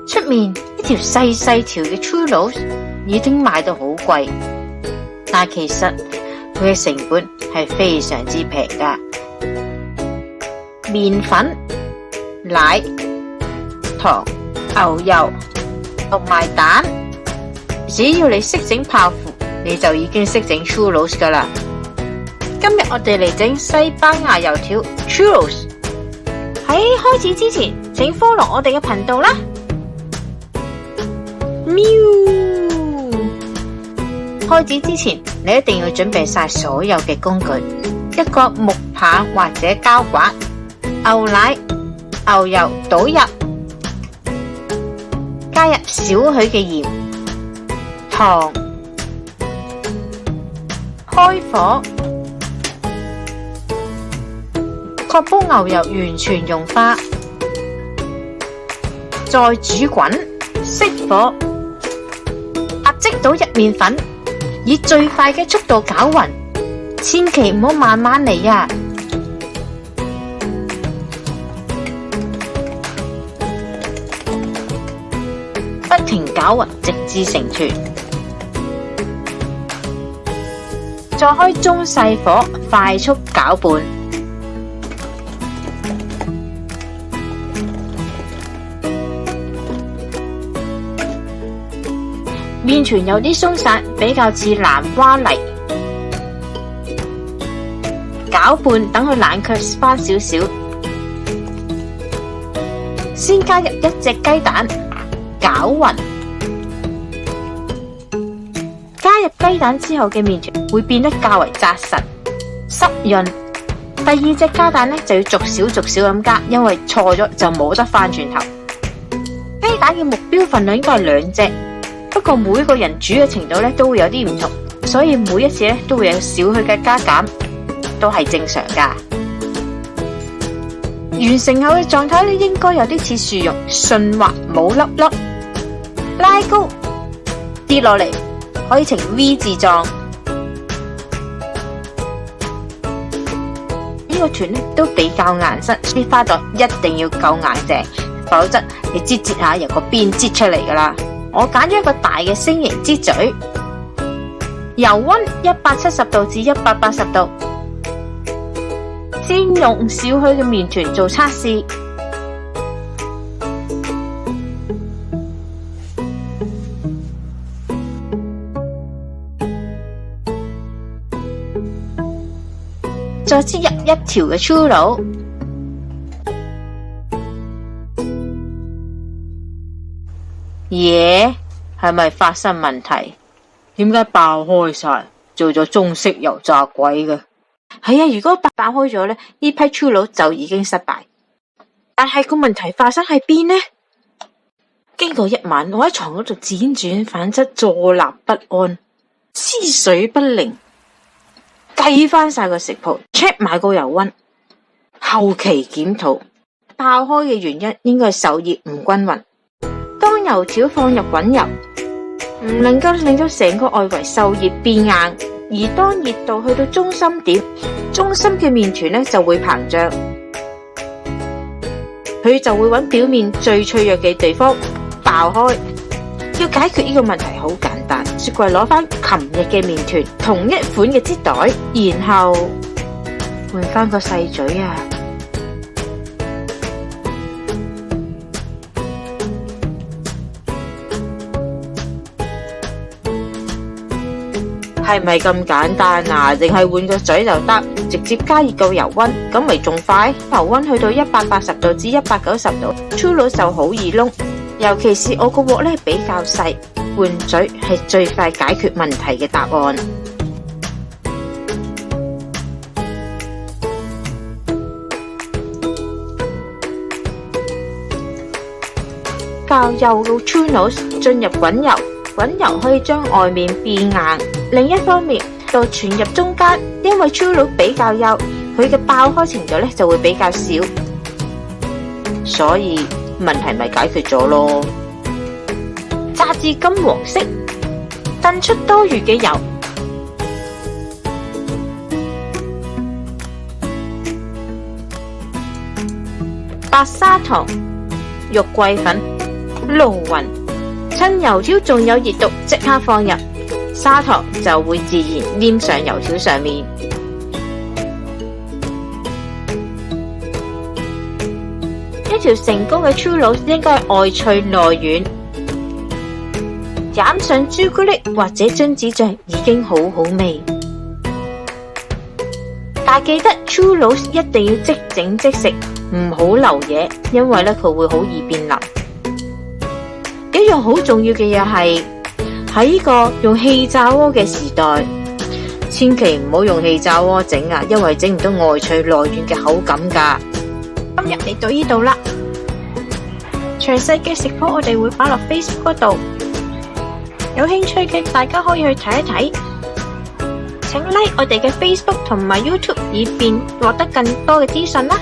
出面一條細細條嘅 churros 已經賣到好貴，但其實佢嘅成本係非常之平㗎。麵粉、奶、糖、牛油同埋蛋，只要你識整泡芙，你就已經識整 churros 㗎啦。今日我哋嚟整西班牙油條 churros。喺開始之前，請 follow 我哋嘅頻道啦。喵！開始之前，你一定要準備晒所有嘅工具：一個木棒或者膠刮、牛奶、牛油倒入，加入少許嘅鹽、糖，開火，確保牛油完全融化，再煮滾，熄火，壓積倒入麵粉，以最快嘅速度攪勻，千祈唔好慢慢嚟呀！不停攪勻，直至成團，再開中細火快速攪拌。麵團有啲鬆散，比較似南瓜泥。攪拌等佢冷卻返少少，先加入一隻雞蛋，攪勻。加入雞蛋之後嘅麵團會變得較為紮實、濕潤。第二隻加蛋就要逐少咁加，因為錯咗就冇得返轉頭。雞蛋嘅目標份量應該係2隻。不過每個人煮嘅程度都會有啲唔同，所以每一次都會有少許嘅加減，都係正常噶。完成後嘅狀態應該有啲似薯蓉，順滑冇粒粒。拉高跌落嚟可以呈 V 字狀。呢個團都比較硬身，啲花朵一定要夠硬淨，否則你擠下由個邊擠出嚟噶啦。我揀咗一個大嘅星形擠嘴，油溫170度至180度，先用少許嘅麵團做測試，再擠入一條嘅 churros。嘢係咪發生問題？點解爆開晒？做咗中式油炸鬼嘅？係啊，如果爆開咗呢批 churros 就已經失敗。但係個問題發生喺邊呢？經過一晚，我喺床嗰度輾轉反側，坐立不安，思緒不寧，計翻晒個食譜 ，check 埋個油溫，後期檢討，爆開嘅原因應該係受熱唔均勻。當油條放入滾油，唔能夠令到成個外圍受熱變硬，而當熱度去到中心點，中心嘅麵團就會膨脹，佢就會揾表面最脆弱嘅地方爆開。要解決呢個問題好簡單，雪櫃攞翻琴日嘅麵團，同一款嘅擠袋，然後換翻個細嘴啊！係咪咁簡單啊？淨係換個嘴就得，直接加熱個油溫，咁咪仲快？油溫去到180度至190度 ，churros 就好易燶。尤其是我個鑊比較細，換嘴係最快解決問題嘅答案。較幼嘅 churros 進入滾油。滾油可以將外面變硬，另一方面就傳入中間，因為 churros 比較幼，佢嘅爆開程度就會比較少，所以問題咪解決咗咯。炸至金黃色，燉出多餘嘅油，白砂糖、肉桂粉、撈勻，趁油條仲有熱度，即刻放入，砂糖就會自然黏上油條上面。一條成功嘅粗魯應該外脆內軟，染上朱古力或者榛子醬已經好好味。但記得粗魯一定要即整即食，唔好留嘢，因為佢會好易變腍。一樣好重要嘅嘢係喺呢個用氣炸鍋嘅時代，千祈唔好用氣炸鍋整啊，因為整唔到外脆內軟嘅口感噶。今日嚟到呢度啦，詳細嘅食譜我哋會擺落 Facebook 嗰度，有興趣嘅大家可以去睇一睇。請 like 我哋嘅 Facebook 同埋 YouTube，以便獲得更多嘅資訊啦。